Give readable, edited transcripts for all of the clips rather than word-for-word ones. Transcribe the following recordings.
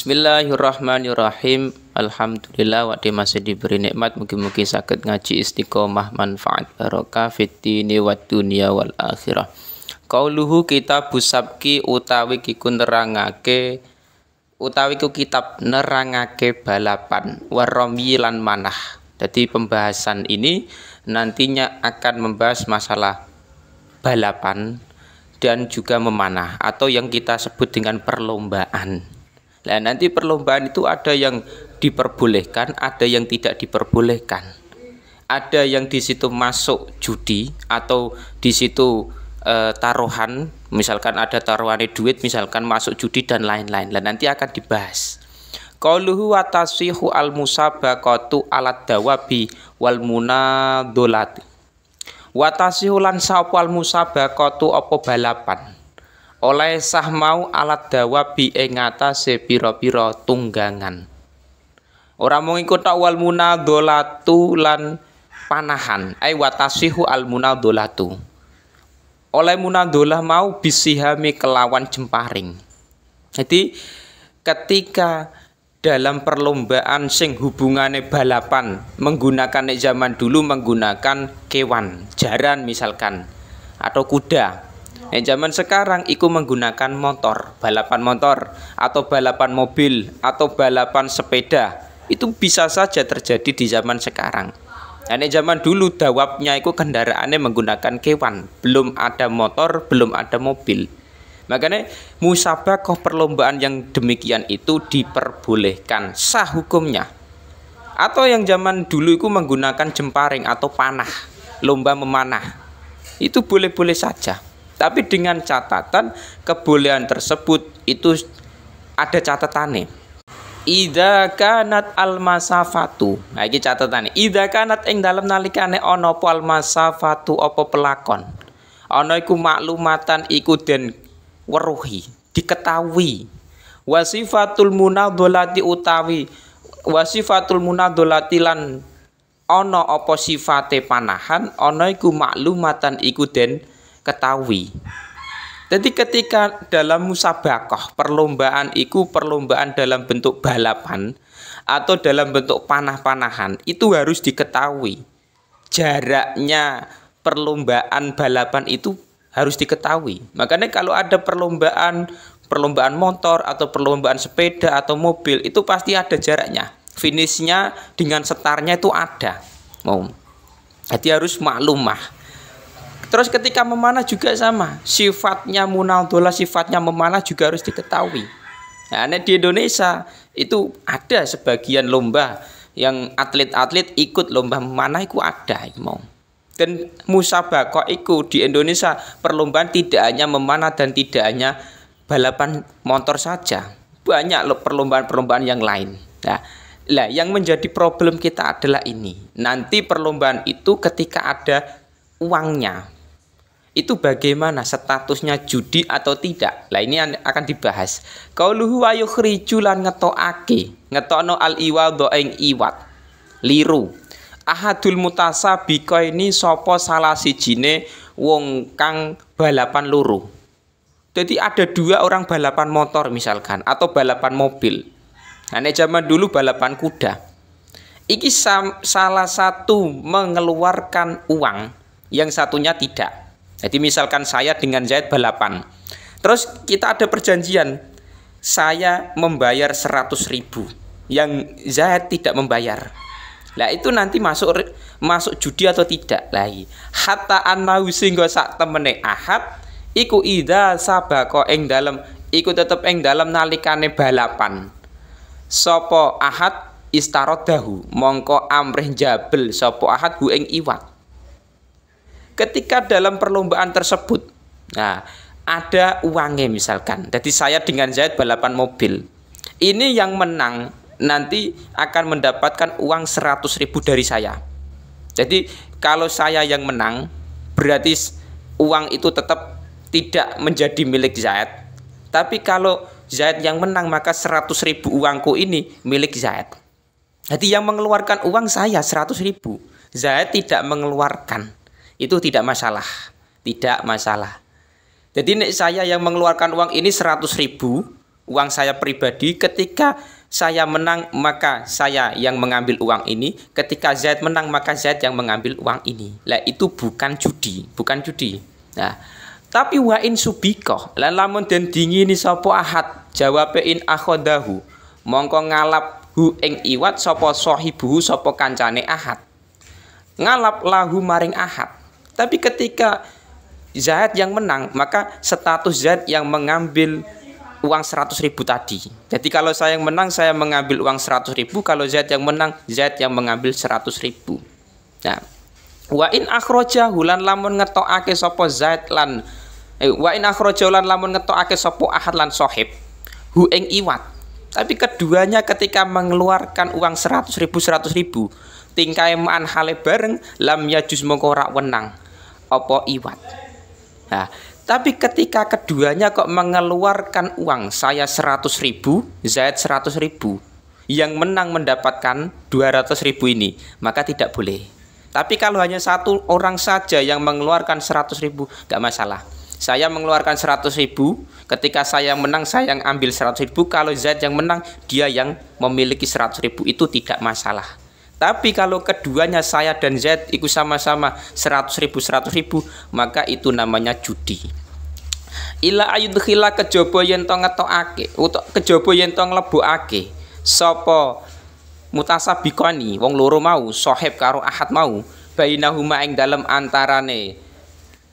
Bismillahirrahmanirrahim. Alhamdulillah wa masih diberi nikmat, mugi-mugi saged ngaji istiqomah manfaat barokah fid dini wad dunya wal akhirah. Qauluhu kitabus sabqi utawi kiku nerangake utawi ku kitab nerangake balapan warami lan manah. Jadi pembahasan ini nantinya akan membahas masalah balapan dan juga memanah atau yang kita sebut dengan perlombaan. Nah, nanti perlombaan itu ada yang diperbolehkan, ada yang tidak diperbolehkan. Ada yang di situ masuk judi atau di situ taruhan, misalkan ada taruhannya duit, misalkan masuk judi dan lain-lain. Nah, nanti akan dibahas. Qauluhu wa tasihu al musabaqatu alat dawabi wal munadolati. Wa tasihu lan sapa al musabaqatu apa balapan. Oleh sah mau alat dawabi ing atase pira-pira tunggangan. Ora mung iku tok wal munadolatu lan panahan. Ai watasihu al munadolatu. Oleh munadolah mau bisihami kelawan jemparing. Jadi ketika dalam perlombaan sing hubungane balapan menggunakan zaman dulu menggunakan kewan, jaran misalkan atau kuda. Zaman sekarang iku menggunakan motor, balapan motor atau balapan mobil atau balapan sepeda. Itu bisa saja terjadi di zaman sekarang. Nah, zaman dulu dawabnya itu kendaraannya menggunakan kewan, belum ada motor, belum ada mobil. Makanya musabaqah perlombaan yang demikian itu diperbolehkan, sah hukumnya. Atau yang zaman dulu itu menggunakan jemparing atau panah, lomba memanah. Itu boleh-boleh saja. Tapi dengan catatan kebolehan tersebut itu ada catatannya. Idza kanat al masafatu. Nah iki catatane. Idza kanat ing dalem nalikane ana apa al masafatu apa pelakon. Ana iku maklumatan iku den weruhi, diketahui. Wasifatul munadolati utawi wasifatul munadolati lan ana apa sifate panahan ana iku maklumatan iku den ketahui. Jadi ketika dalam musabaqah perlombaan itu perlombaan dalam bentuk balapan atau dalam bentuk panah-panahan itu harus diketahui. Jaraknya perlombaan balapan itu harus diketahui. Makanya kalau ada perlombaan motor atau perlombaan sepeda atau mobil itu pasti ada jaraknya. Finishnya dengan setarnya itu ada. Jadi harus maklumah. Terus ketika memanah juga sama, sifatnya munadolah, sifatnya memanah juga harus diketahui. Nah, di Indonesia itu ada sebagian lomba yang atlet-atlet ikut lomba memanah itu ada. Dan musabaqah itu di Indonesia perlombaan tidak hanya memanah dan tidak hanya balapan motor saja, banyak perlombaan-perlombaan yang lain. Nah, yang menjadi problem kita adalah ini. Nanti perlombaan itu ketika ada uangnya, itu bagaimana statusnya judi atau tidak. Lah ini akan dibahas. Qauluhu wa yukhriju lan ngetokno al iwadha ing iwat liru. Ahadul mutasabiqa ini sapa salah sijine wong kang balapan luru. Jadi ada dua orang balapan motor misalkan atau balapan mobil. Nah, zaman dulu balapan kuda. Iki salah satu mengeluarkan uang, yang satunya tidak. Jadi misalkan saya dengan Zaid balapan. Terus kita ada perjanjian. Saya membayar 100.000. Yang Zaid tidak membayar. Lah itu nanti masuk judi atau tidak? Lah hatta annahu singgo sak temene ahad iku idza sabaqa ing dalem iku tetep ing dalem nalikane balapan. Sapa ahad istarodahu mongko amrih jabel sapa ahad hu ing iwat. Ketika dalam perlombaan tersebut, nah ada uangnya misalkan. Jadi saya dengan Zaid balapan mobil. Ini yang menang nanti akan mendapatkan uang 100.000 dari saya. Jadi kalau saya yang menang, berarti uang itu tetap tidak menjadi milik Zaid. Tapi kalau Zaid yang menang maka 100.000 uangku ini milik Zaid. Jadi yang mengeluarkan uang saya 100.000. Zaid tidak mengeluarkan. Itu tidak masalah. Tidak masalah. Jadi saya yang mengeluarkan uang ini 100.000, uang saya pribadi. Ketika saya menang maka saya yang mengambil uang ini, ketika Zaid menang maka Zaid yang mengambil uang ini. Lah itu bukan judi, bukan judi. Nah, tapi wa in subikoh, lan lamun den dingini sapa ahad, jawabe in akhodahu, mongko ngalap hu ing iwat sapa sahibuhu sapa kancane ahad. Ngalap lahu maring ahad. Tapi ketika Zaid yang menang, maka status Zaid yang mengambil uang 100.000 tadi. Jadi kalau saya yang menang, saya mengambil uang 100.000. Kalau Zaid yang menang, Zaid yang mengambil 100.000. Nah, wa in akhrajahu lan lamun ngetokake sapa Zaid lan wa in akhrajahu lan lamun ngetokake sapa ahad lan sahib hu ing iwat. Tapi keduanya ketika mengeluarkan uang 100.000 tingkae ma'an hale bareng, lam yajuz mongko ora wenang apa iwat. Nah, tapi ketika keduanya kok mengeluarkan uang, saya 100.000, Zaid 100.000, yang menang mendapatkan 200.000 ini, maka tidak boleh. Tapi kalau hanya satu orang saja yang mengeluarkan 100.000, nggak masalah. Saya mengeluarkan 100.000, ketika saya yang menang, saya yang ambil 100.000. Kalau Zaid yang menang, dia yang memiliki 100.000, itu tidak masalah. Tapi kalau keduanya saya dan Zaid ikut sama-sama 100.000, maka itu namanya judi. Ila ayudkhila kejaba yen to ngetokake utawa kejaba yen to nglebokake sapa mutasabiqani wong loro mau sahib karo ahad mau bainahuma ing dalem antarane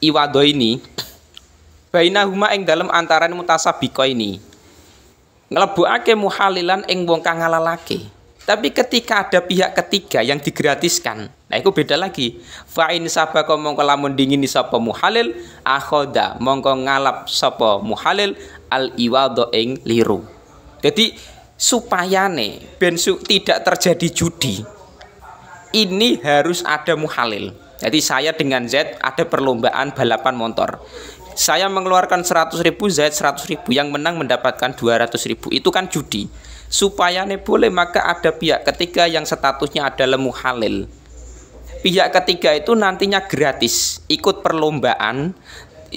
iwado ini bainahuma ing dalem antarane mutasabiqa ini nglebokake muhalilan ing wong kang ngalalake. Tapi ketika ada pihak ketiga yang digratiskan, nah itu beda lagi. Fa'in sabaka mongko lamun dingini sapa muhalil, akhoda mongko ngalap sapa muhalil al iwado ing liru. Jadi supayane ben tidak terjadi judi, ini harus ada muhalil. Jadi saya dengan Zaid ada perlombaan balapan motor. Saya mengeluarkan 100.000, Zaid 100.000, yang menang mendapatkan 200.000. Itu kan judi. Supaya boleh maka ada pihak ketiga yang statusnya adalah muhalil. Pihak ketiga itu nantinya gratis ikut perlombaan.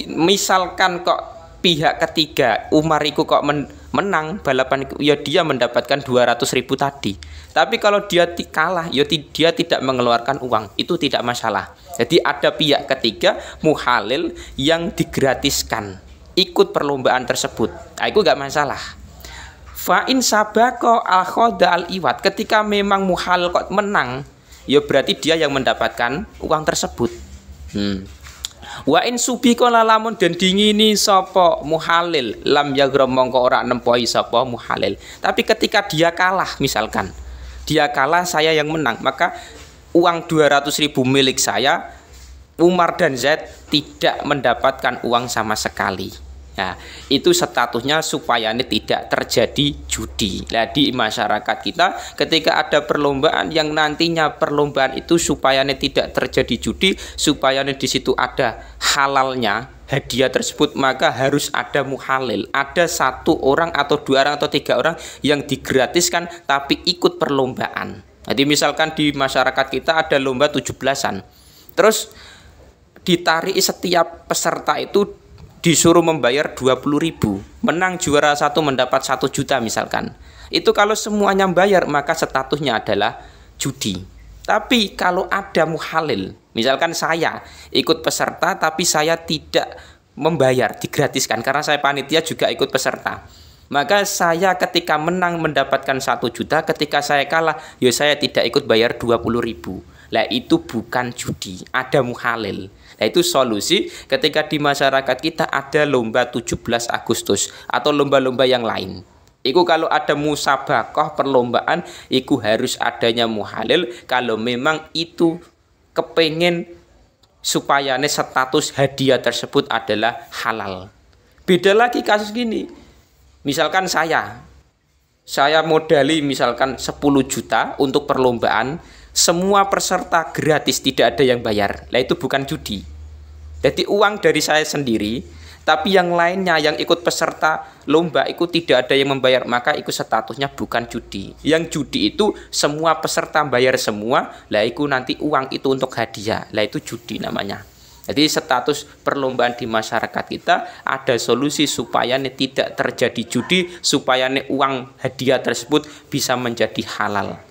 Misalkan kok pihak ketiga Umar itu kok menang balapan, ya dia mendapatkan 200.000 tadi. Tapi kalau dia kalah, ya dia tidak mengeluarkan uang, itu tidak masalah. Jadi ada pihak ketiga muhalil yang digratiskan ikut perlombaan tersebut. Nah, itu nggak masalah. Fa'in sabako al-khoda al-iwat, ketika memang muhal kok menang, ya berarti dia yang mendapatkan uang tersebut. Wa in subiko lalamun dan dingini sapa muhalil lam yagram mongko ora nempoi sapa muhalil. Tapi ketika dia kalah, misalkan dia kalah, saya yang menang, maka uang 200.000 milik saya, Umar dan Zaid tidak mendapatkan uang sama sekali. Nah, itu statusnya supaya ini tidak terjadi judi. Nah, di masyarakat kita ketika ada perlombaan yang nantinya perlombaan itu supaya ini tidak terjadi judi, supaya ini di situ ada halalnya hadiah tersebut, maka harus ada muhalil. Ada satu orang atau dua orang atau tiga orang yang digratiskan tapi ikut perlombaan. Jadi misalkan di masyarakat kita ada lomba 17-an. Terus ditarik setiap peserta itu disuruh membayar 20.000, menang juara 1 mendapat 1 juta misalkan. Itu kalau semuanya bayar maka statusnya adalah judi. Tapi kalau ada muhalil, misalkan saya ikut peserta tapi saya tidak membayar, digratiskan karena saya panitia juga ikut peserta. Maka saya ketika menang mendapatkan 1 juta, ketika saya kalah ya saya tidak ikut bayar 20.000. Lah itu bukan judi, ada muhalil. Nah itu solusi ketika di masyarakat kita ada lomba 17 Agustus atau lomba-lomba yang lain. Iku kalau ada musabakoh perlombaan, iku harus adanya muhalil kalau memang itu kepengen supaya status hadiah tersebut adalah halal. Beda lagi kasus gini. Misalkan saya modali misalkan 10 juta untuk perlombaan, semua peserta gratis, tidak ada yang bayar. Nah itu bukan judi. Jadi uang dari saya sendiri, tapi yang lainnya yang ikut peserta lomba itu tidak ada yang membayar, maka itu statusnya bukan judi. Yang judi itu semua peserta bayar semua, lah itu nanti uang itu untuk hadiah. Lah itu judi namanya. Jadi status perlombaan di masyarakat kita ada solusi supaya tidak terjadi judi, supaya uang hadiah tersebut bisa menjadi halal.